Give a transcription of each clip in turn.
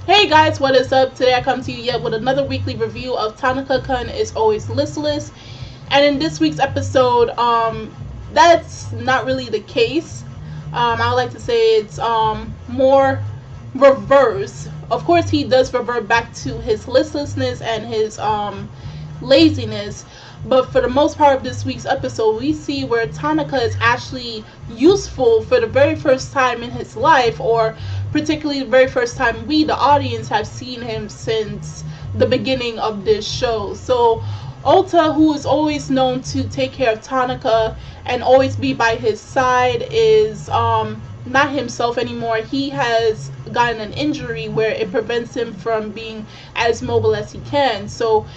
Hey guys, what is up? Today I come to you yet with another weekly review of Tanaka-kun is Always Listless. And in this week's episode, that's not really the case. I would like to say it's more reverse. Of course, he does revert back to his listlessness and his laziness. But for the most part of this week's episode, we see where Tanaka is actually useful for the very first time in his life, or particularly the very first time we, the audience, have seen him since the beginning of this show. So Ohta, who is always known to take care of Tanaka and always be by his side, is not himself anymore. He has gotten an injury where it prevents him from being as mobile as he can. So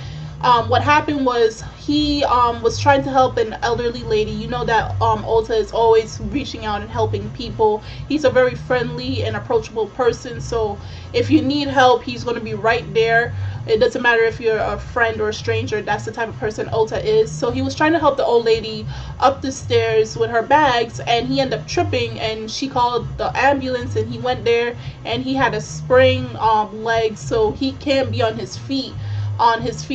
what happened was he was trying to help an elderly lady. You know that Ohta is always reaching out and helping people. He's a very friendly and approachable person, so if you need help, he's going to be right there. It doesn't matter if you're a friend or a stranger. That's the type of person Ohta is. So he was trying to help the old lady up the stairs with her bags, and he ended up tripping, and she called the ambulance, and he went there, and he had a sprained leg, so he can't be on his feet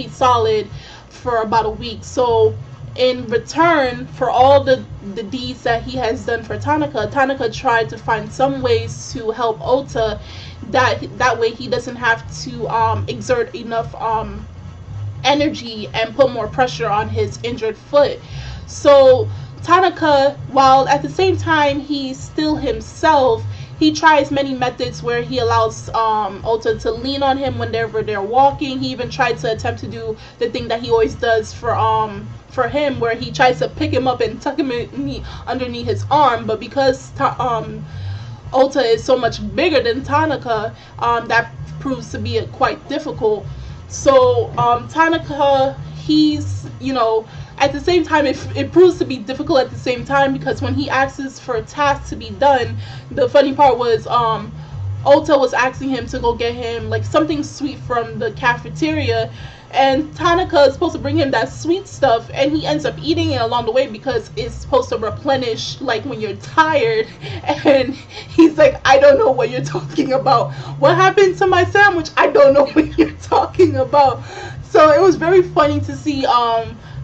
solid for about a week. So in return for all the deeds that he has done for Tanaka tried to find some ways to help Ohta, that way he doesn't have to exert enough energy and put more pressure on his injured foot. So Tanaka, while at the same time he's still himself, he tries many methods where he allows Ohta to lean on him whenever they're walking. He even tried to attempt to do the thing that he always does for him, where he tries to pick him up and tuck him underneath his arm. But because Ohta is so much bigger than Tanaka, that proves to be quite difficult. So Tanaka, he's, at the same time, it proves to be difficult at the same time, because when he asks for a task to be done, the funny part was Ohta was asking him to go get him like something sweet from the cafeteria, and Tanaka is supposed to bring him that sweet stuff, and he ends up eating it along the way because it's supposed to replenish like when you're tired. And he's like, I don't know what you're talking about. What happened to my sandwich? I don't know what you're talking about. So it was very funny to see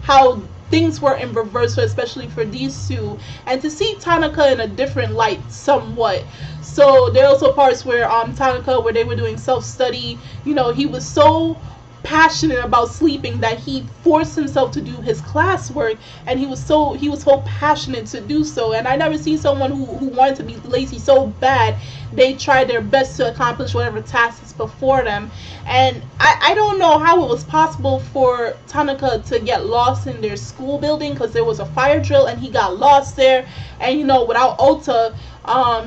how things were in reverse, especially for these two, and to see Tanaka in a different light somewhat. So there are also parts where Tanaka, where they were doing self-study, he was so passionate about sleeping that he forced himself to do his classwork, and he was so passionate to do so. And I never seen someone who wanted to be lazy so bad. They tried their best to accomplish whatever task is before them. And I don't know how it was possible for Tanaka to get lost in their school building, because there was a fire drill and he got lost there. And without Ohta,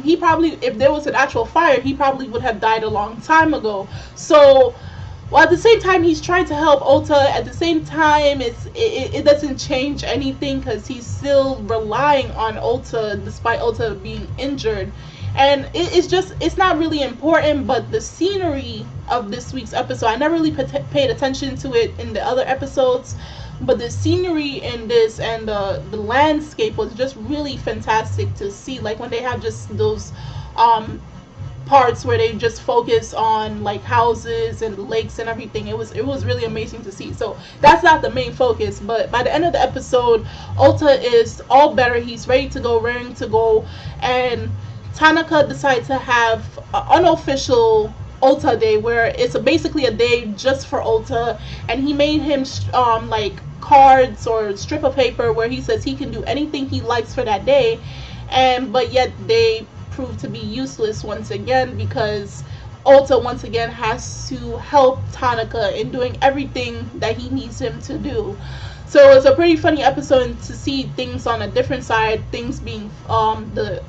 he probably, if there was an actual fire, he probably would have died a long time ago. So at the same time he's trying to help Ohta, at the same time it doesn't change anything, because he's still relying on Ohta despite Ohta being injured. And it's not really important, but the scenery of this week's episode, I never really paid attention to it in the other episodes, but the scenery in this and the landscape was just really fantastic to see. Like when they have just those parts where they just focus on like houses and lakes and everything, it was really amazing to see. So that's not the main focus, but by the end of the episode, Ohta is all better. He's ready to go, and Tanaka decided to have an unofficial Ohta day, where it's basically a day just for Ohta, and he made him like cards or a strip of paper where he says he can do anything he likes for that day, but yet they prove to be useless once again, because Ohta once again has to help Tanaka in doing everything that he needs him to do. So it's a pretty funny episode to see things on a different side, things being the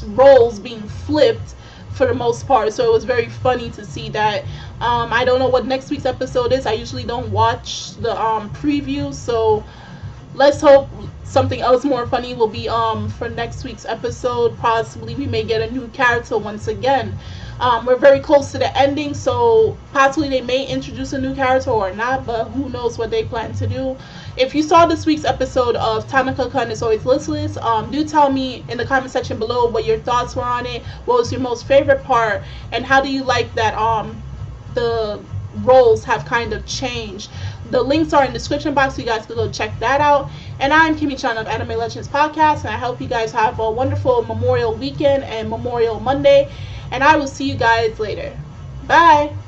roles being flipped for the most part. So it was very funny to see that. I don't know what next week's episode is. I usually don't watch the preview, so let's hope something else more funny will be for next week's episode. Possibly we may get a new character once again. We're very close to the ending, so possibly they may introduce a new character or not, but who knows what they plan to do. If you saw this week's episode of Tanaka-kun is Always Listless, do tell me in the comment section below what your thoughts were on it. What was your most favorite part, and how do you like that the roles have kind of changed. The links are in the description box, so you guys can go check that out. And I'm Kimmy-chan of Anime Legends Podcast, and I hope you guys have a wonderful Memorial Weekend and Memorial Monday, and I will see you guys later. Bye!